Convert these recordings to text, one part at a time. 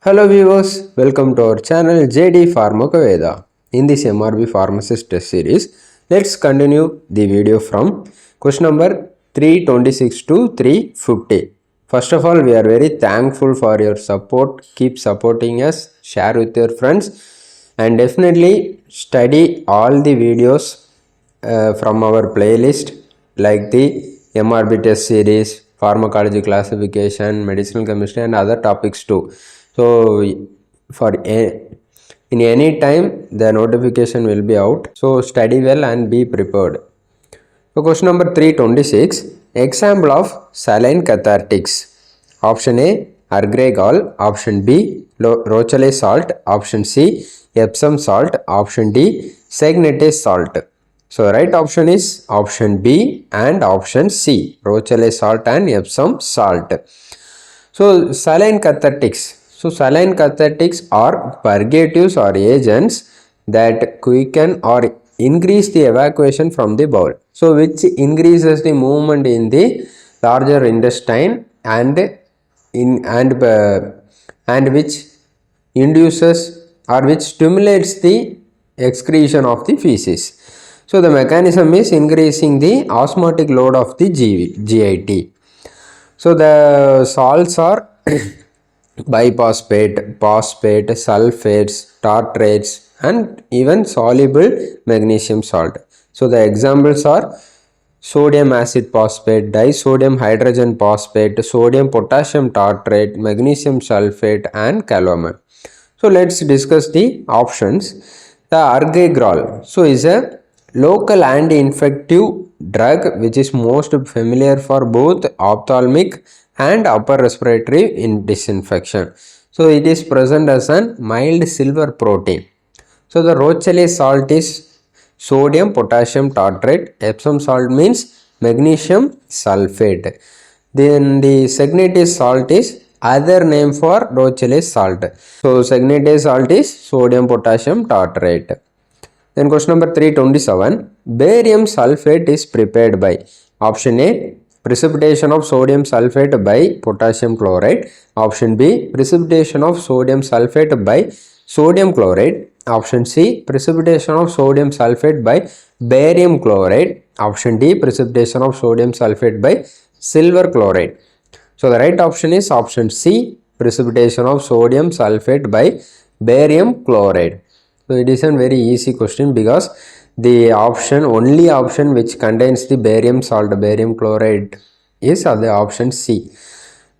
Hello viewers, welcome to our channel JD Pharmacoveda. In this MRB Pharmacist test series, let's continue the video from question number 326 to 350. First of all, we are very thankful for your support. Keep supporting us, share with your friends, and definitely study all the videos from our playlist like the MRB test series, pharmacology classification, medicinal chemistry and other topics too. So in any time the notification will be out. So study well and be prepared. So question number 326. Example of saline cathartics. Option A, argregol. Option B, rochelle salt. Option C, Epsom salt. Option D, sagnetase salt. So right option is option B and option C, rochelle salt and Epsom salt. So saline cathartics. So saline cathartics are purgatives or agents that quicken or increase the evacuation from the bowel. So which increases the movement in the larger intestine and which induces or which stimulates the excretion of the feces. So the mechanism is increasing the osmotic load of the GIT. So the salts are biphosphate, phosphate, sulfates, tartrates and even soluble magnesium salt. So the examples are sodium acid phosphate, disodium hydrogen phosphate, sodium potassium tartrate, magnesium sulfate and calamine. So let's discuss the options. The argregol is a local anti-infective drug which is most familiar for both ophthalmic and upper respiratory in disinfection. So it is present as a mild silver protein. So the rochelle salt is sodium potassium tartrate. Epsom salt means magnesium sulfate. Then the sagnetase salt is other name for rochelle salt. So sagnetase salt is sodium potassium tartrate. Then question number 327. Barium sulfate is prepared by option A, precipitation of sodium sulfate by potassium chloride. Option B, precipitation of sodium sulfate by sodium chloride. Option C, precipitation of sodium sulfate by barium chloride. Option D, precipitation of sodium sulfate by silver chloride. So the right option is option C, precipitation of sodium sulfate by barium chloride. So it is a very easy question because the only option which contains the barium salt, barium chloride is the option C.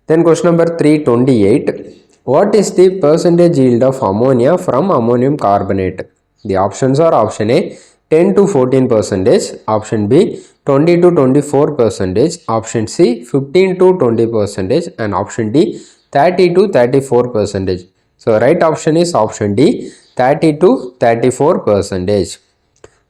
Then question number 328. What is the percentage yield of ammonia from ammonium carbonate? The options are option A 10 to 14 percentage, option B 20 to 24 percentage, option C 15 to 20 percentage and option D 30 to 34 percentage. So right option is option D 30 to 34 percentage.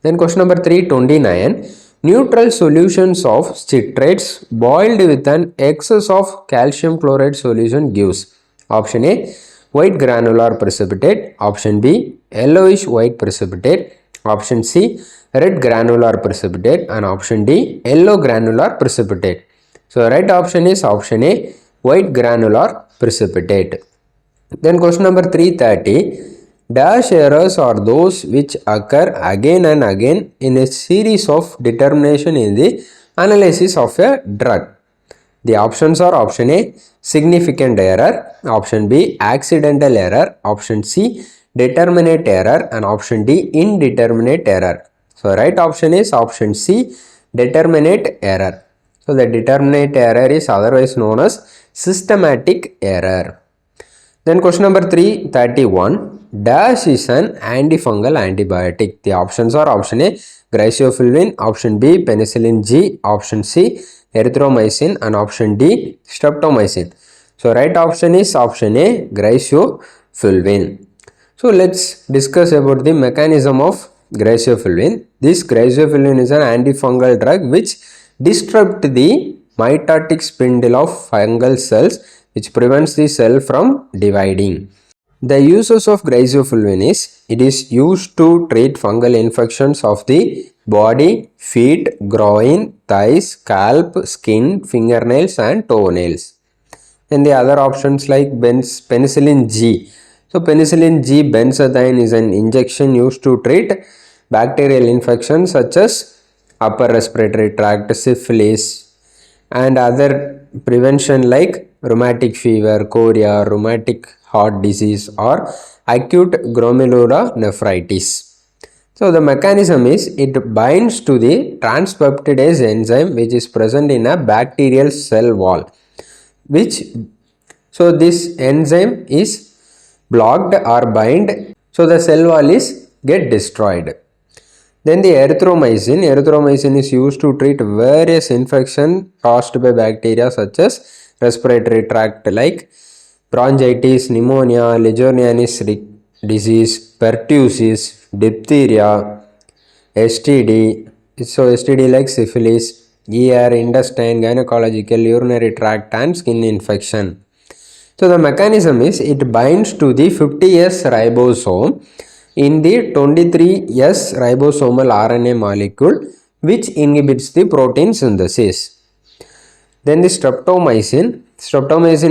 Then question number 329. Neutral solutions of citrates boiled with an excess of calcium chloride solution gives option A white granular precipitate, option B yellowish white precipitate, option C red granular precipitate and option D yellow granular precipitate. So right option is option A white granular precipitate. Then question number 330. Dash errors are those which occur again and again in a series of determination in the analysis of a drug. The options are option A significant error, option B accidental error, option C determinate error and option D indeterminate error. So right option is option C determinate error. So the determinate error is otherwise known as systematic error. Then question number 331. Dash is an antifungal antibiotic. The options are option A griseofulvin, option B penicillin G, option C erythromycin and option D streptomycin. So right option is option A griseofulvin. So let's discuss about the mechanism of griseofulvin. This griseofulvin is an antifungal drug which disrupts the mitotic spindle of fungal cells which prevents the cell from dividing. The uses of griseofulvin is it is used to treat fungal infections of the body, feet, groin, thighs, scalp, skin, fingernails and toenails. And the other options like penicillin G. So penicillin G benzathine is an injection used to treat bacterial infections such as upper respiratory tract, syphilis, and other prevention like rheumatic fever, chorea, rheumatic heart disease, or acute glomerulonephritis. So the mechanism is it binds to the transpeptidase enzyme which is present in a bacterial cell wall, which so this enzyme is blocked or bind, so the cell wall is get destroyed. Then the erythromycin is used to treat various infections caused by bacteria such as respiratory tract like bronchitis, pneumonia, Legionnaires disease, pertussis, diphtheria, STD. So STD like syphilis, ER, intestine, gynecological, urinary tract and skin infection. So the mechanism is it binds to the 50S ribosome in the 23S ribosomal RNA molecule which inhibits the protein synthesis. Then the streptomycin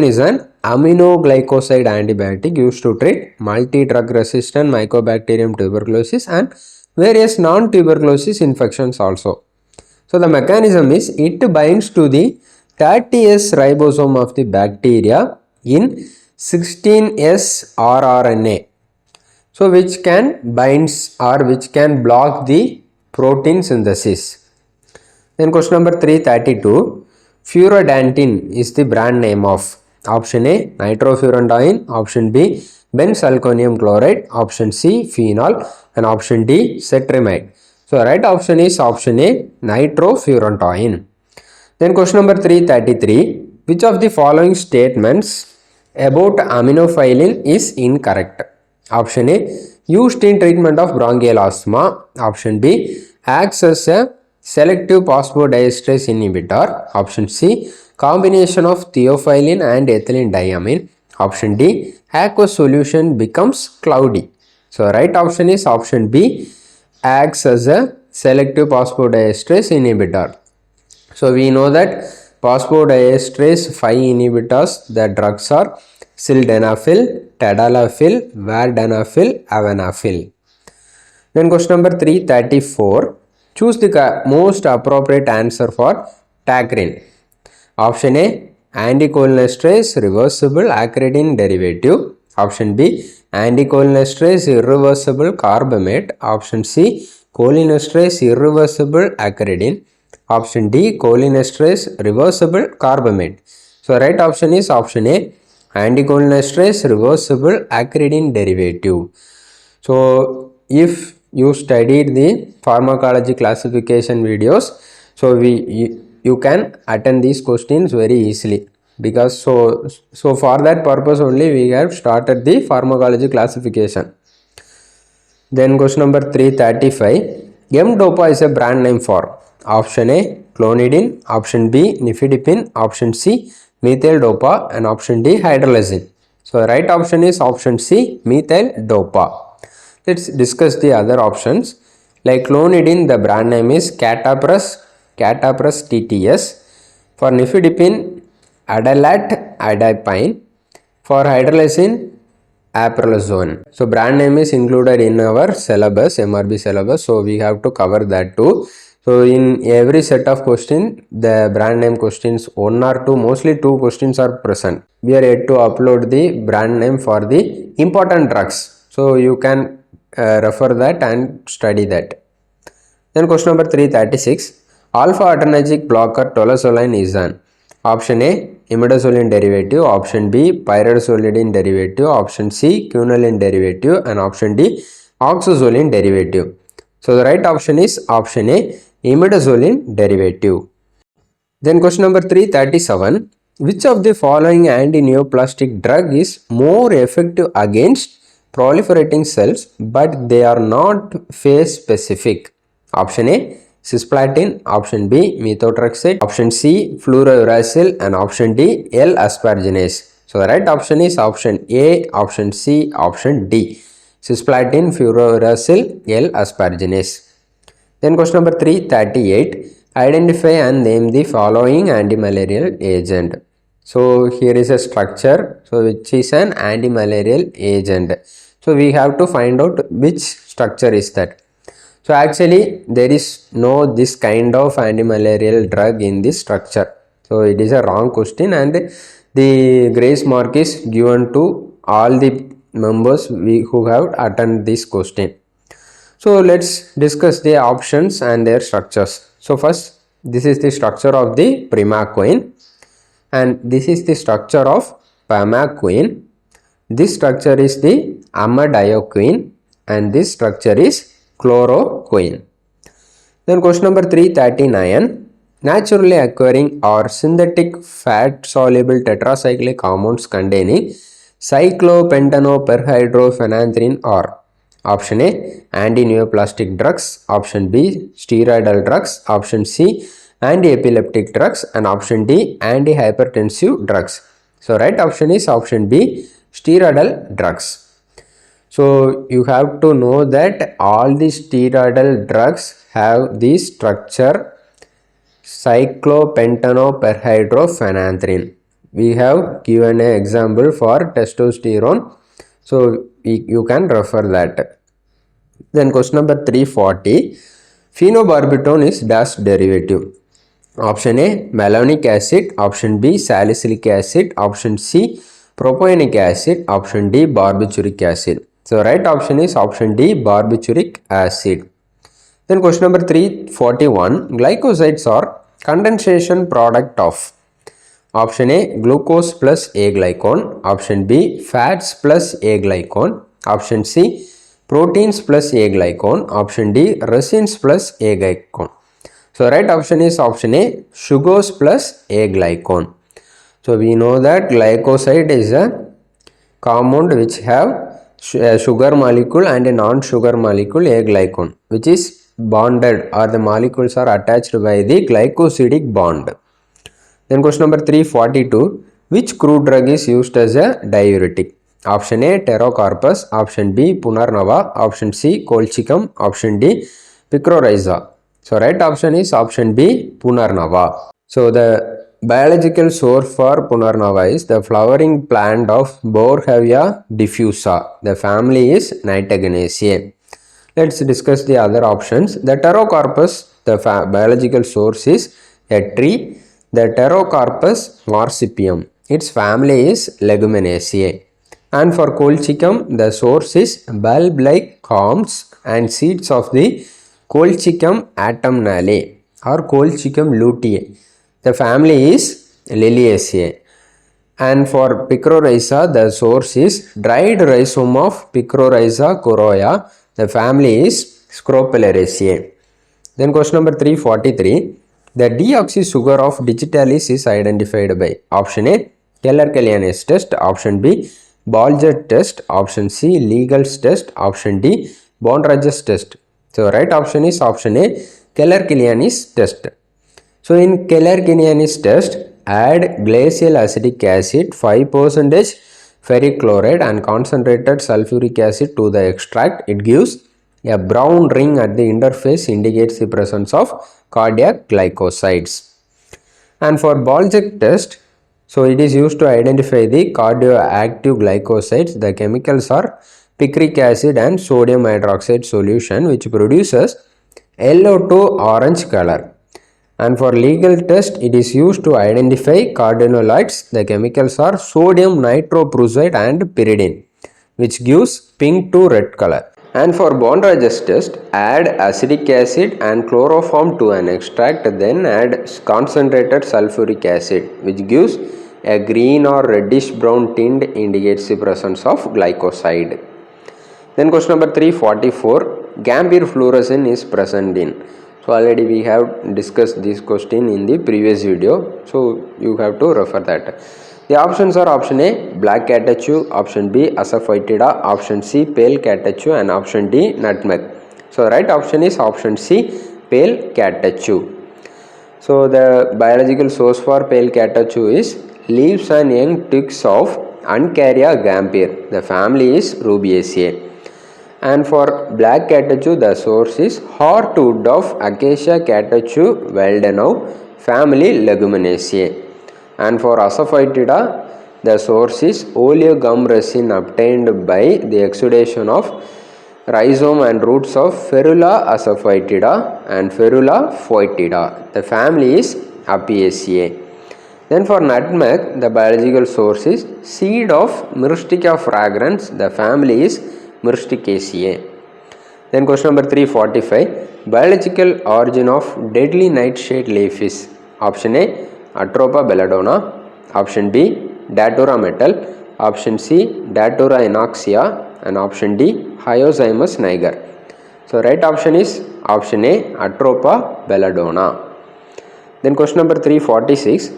is an aminoglycoside antibiotic used to treat multi-drug resistant Mycobacterium tuberculosis and various non-tuberculosis infections also. So the mechanism is it binds to the 30S ribosome of the bacteria in 16S rRNA. So which can binds or which can block the protein synthesis. Then question number 332. Furodantin is the brand name of option A nitrofurantoin, option B benzalkonium chloride, option C phenol, and option D cetrimide. So right option is option A nitrofurantoin. Then question number 333. Which of the following statements about aminophylline is incorrect? Option A used in treatment of bronchial asthma. Option B acts as a selective phosphodiesterase inhibitor. Option C combination of theophylline and ethylene diamine. Option D aqueous solution becomes cloudy. So right option is option B acts as a selective phosphodiesterase inhibitor. So we know that phosphodiesterase 5 inhibitors, the drugs are sildenafil, tadalafil, vardenafil, avanafil. Then question number 334. Choose the most appropriate answer for tacrin. Option A anticholinesterase reversible acridine derivative. Option B anticholinesterase irreversible carbamate. Option C cholinesterase irreversible acridine. Option D cholinesterase reversible carbamate. So right option is option A anticholinesterase reversible acridine derivative. So if you studied the pharmacology classification videos, so you can attend these questions very easily, because so for that purpose only we have started the pharmacology classification. Then question number 335. M-DOPA is a brand name for option A clonidine, option B nifedipine, option C methyl dopa, and option D hydrolysine. So right option is option C methyl dopa. Let's discuss the other options. Like clonidine, the brand name is Catapras TTS. For nifedipine, Adalat adipine. For hydrolysine, Aprolazone. So brand name is included in our syllabus, MRB syllabus. So we have to cover that too. So in every set of questions, the brand name questions, one or two, mostly two questions are present. We are yet to upload the brand name for the important drugs. So you can refer that and study that. Then question number 336. Alpha adrenergic blocker tolozoline is an option A imidazoline derivative, option B pyridazolidine derivative, option C quinoline derivative, and option D oxazoline derivative. So the right option is option A imidazoline derivative. Then question number 337. Which of the following antineoplastic drug is more effective against proliferating cells but they are not phase specific? Option A cisplatin, option B methotrexate, option C fluorouracil, and option D L-asparginase. So the right option is option A, option C, option D. Cisplatin, fluorouracil, L-asparginase. Then question number 338. Identify and name the following antimalarial agent. So here is a structure, so which is an antimalarial agent. So we have to find out which structure is that. So actually there is no this kind of antimalarial drug in this structure. So it is a wrong question, and the grace mark is given to all the members who have attended this question. So let's discuss the options and their structures. So first, this is the structure of the primaquine, and this is the structure of pamaquine. This structure is the amidiaquine, and this structure is chloroquine. Then question number 339. Naturally occurring or synthetic fat soluble tetracyclic compounds containing cyclopentanoperhydrophenanthrin are: option A, antineoplastic drugs, option B, steroidal drugs, option C, anti-epileptic drugs, and option D, antihypertensive drugs. So right option is option B, steroidal drugs. So you have to know that all the steroidal drugs have the structure cyclopentanoperhydrophenanthrin. We have given an example for testosterone, so you can refer that. Then question number 340. Phenobarbital is dash derivative. Option A, malonic acid, option B, salicylic acid, option C, propionic acid, option D, barbituric acid. So right option is option D, barbituric acid. Then question number 341. Glycosides are condensation product of: option A, glucose plus A glycone, option B, fats plus A glycone, option C, proteins plus A glycone, option D, resins plus A glycone. So right option is option A, sugars plus A glycone. So we know that glycoside is a compound which have a sugar molecule and a non-sugar molecule A glycone, which is bonded, or the molecules are attached by the glycosidic bond. Then question number 342. Which crude drug is used as a diuretic? Option A, pterocarpus, option B, punarnava, option C, colchicum, option D, picrorhiza. So right option is option B, punarnava. So the biological source for punarnava is the flowering plant of Borhavia diffusa. The family is Nitoganaceae. Let's discuss the other options. The pterocarpus, the biological source is a tree, the Pterocarpus marsupium. Its family is Leguminosae. And for colchicum, the source is bulb-like corms and seeds of the Colchicum autumnale or Colchicum luteae. The family is Liliaceae. And for Picrorhiza, the source is dried rhizome of Picrorhiza coroya. The family is Scrophulariaceae. Then question number 343. The deoxysugar of digitalis is identified by: option A, Keller-Kellyan's test, option B, Baljet test, option C, Legal's test, option D, Bondrage's test. So right option is option A, Keller-Kellyan's test. So in Keller-Kellyan's test, add glacial acetic acid, 5% ferric chloride and concentrated sulfuric acid to the extract. It gives a brown ring at the interface, indicates the presence of cardiac glycosides. And for Baljet test, so it is used to identify the cardioactive glycosides. The chemicals are picric acid and sodium hydroxide solution, which produces yellow to orange color. And for legal test, it is used to identify cardiololites. The chemicals are sodium nitroprusside and pyridine, which gives pink to red color. And for Bondrage's test, add acetic acid and chloroform to an extract, then add concentrated sulfuric acid, which gives a green or reddish brown tint, indicates the presence of glycoside. Then question number 344. Gambir fluorescence is present in. So already we have discussed this question in the previous video, so you have to refer that. The options are: option A, black catechu, option B, asafoetida, option C, pale catechu, and option D, nutmeg. So right option is option C, pale catechu. So the biological source for pale catechu is leaves and young twigs of Uncaria gambir. The family is Rubiaceae. And for black catechu, the source is heartwood of Acacia catechu Waldenau, family Leguminosae. And for Asafoetida, the source is oleogum resin obtained by the exudation of rhizome and roots of Ferula asafoetida and Ferula foetida. The family is Apiaceae. Then for nutmeg, the biological source is seed of Myristica fragrans. The family is Myristicaceae. Then question number 345. Biological origin of deadly nightshade leaf is option A, Atropa belladonna, option B, Datura metal, option C, Datura inoxia, and option D, Hyoscyamus niger. So right option is option A, Atropa belladonna. Then question number 346.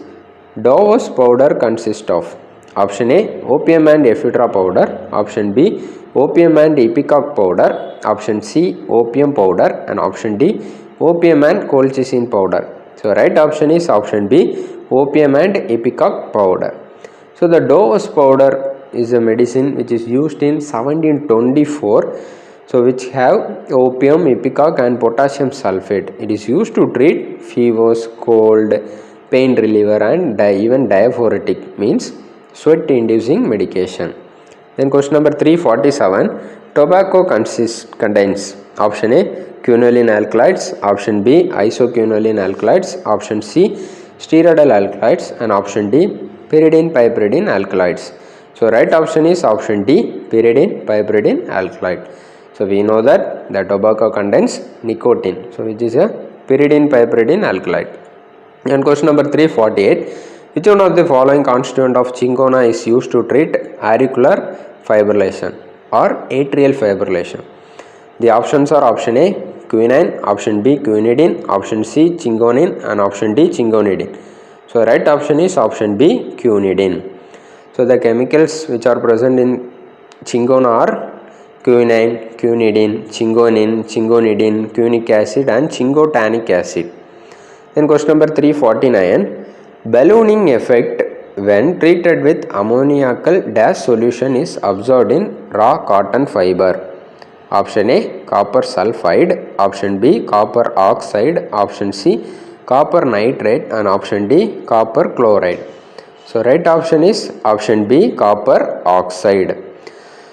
Dovos powder consists of option A, opium and ephedra powder, option B, opium and ipecac powder, option C, opium powder, and option D, opium and colchicine powder. So right option is option B, opium and ipecac powder. So the Dovos powder is a medicine which is used in 1724, so which have opium, ipecac and potassium sulfate. It is used to treat fevers, cold, pain reliever, and even diaphoretic, means sweat inducing medication. Then question number 347. Tobacco contains option A, quinoline alkaloids, option B, isoquinoline alkaloids, option C, steroidal alkaloids, and option D, pyridine piperidine alkaloids. So right option is option D, pyridine piperidine alkaloid. So we know that the tobacco contains nicotine, so which is a pyridine piperidine alkaloid. And question number 348. Which one of the following constituent of Cinchona is used to treat auricular fibrillation or atrial fibrillation? The options are option A, quinine, option B, quinidine, option C, cinchonin, and option D, cinchonidine. So right option is option B, quinidine. So the chemicals which are present in Cinchona are quinine, quinidine, cinchonin, cinchonidine, quinic acid, and cinchotannic acid. Then question number 349. Ballooning effect when treated with ammoniacal dash solution is observed in raw cotton fiber. Option A, copper sulfide, option B, copper oxide, option C, copper nitrate, and option D, copper chloride. So right option is option B, copper oxide.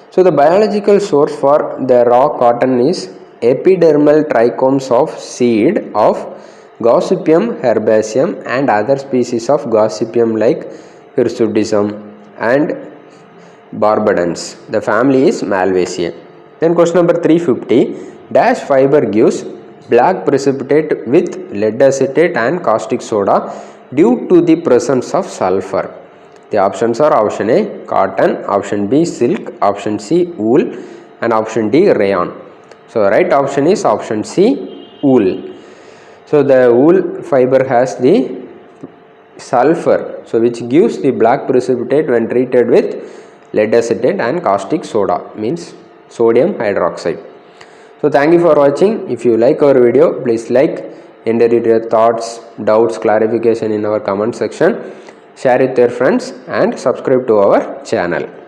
So the biological source for the raw cotton is epidermal trichomes of seed of Gossypium herbaceum and other species of Gossypium like Hirsutissum and Barbadans. The family is Malvaceae. Then question number 350. Dash fiber gives black precipitate with lead acetate and caustic soda due to the presence of sulfur. The options are option A, cotton, option B, silk, option C, wool, and option D, rayon. So right option is option C, wool. So the wool fiber has the sulfur, so which gives the black precipitate when treated with lead acetate and caustic soda, means sodium hydroxide. So thank you for watching. If you like our video, please like, enter your thoughts, doubts, clarification in our comment section, share with your friends, and subscribe to our channel.